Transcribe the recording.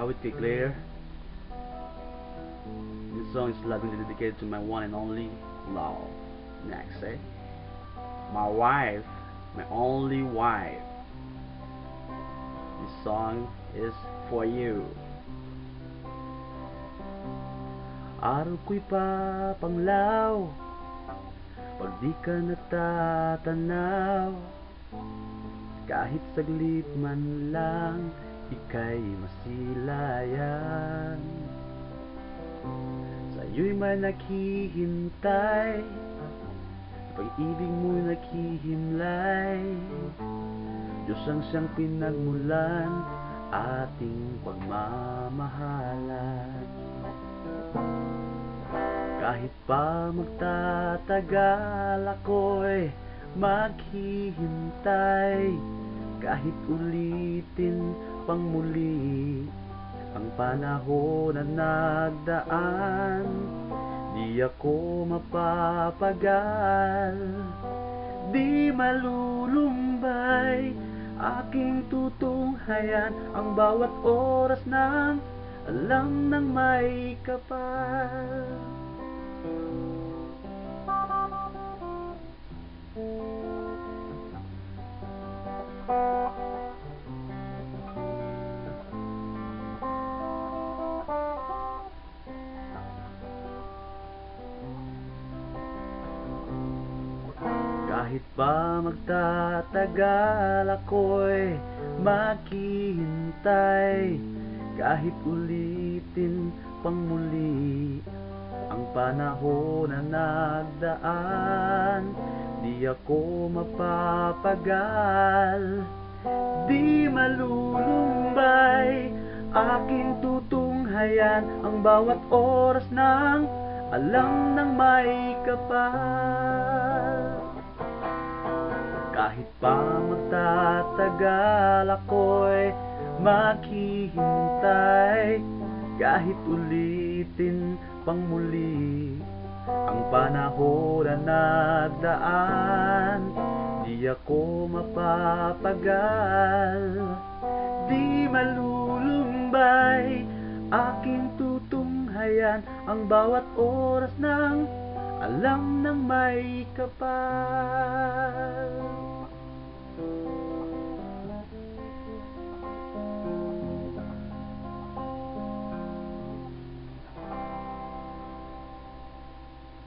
Awit kay Claire. This song is lovingly dedicated to my one and only love. Next, my wife, my only wife. This song is for you. Araw ko'y papanglaw pag di ka natatanaw, kahit saglit man lang ika'y masilayan. Sa'yo'y man naghihintay, pag-ibig mo'y naghihimlay. Diyos ang siyang pinagmulan, ating pagmamahalan. Kahit pa magtatagal ako'y maghihintay, kahit ulitin pang muli ang panahon na nagdaan, di ako mapapagal, di malulumbay, aking tutunghayan ang bawat oras ng alam ng may kapal. Kahit pa magtatagal ako'y maghihintay, kahit ulitin pang muli ang panahon na nagdaan, di ako mapapagal, di malulumbay, aking tutunghayan ang bawat oras ng alam ng may kapal. Kahit pa magtatagal ako'y maghihintay, kahit ulitin pang muli ang panahon na nagdaan, di ako mapapagal, di malulumbay, aking tutunghayan ang bawat oras ng alam ng may kapal.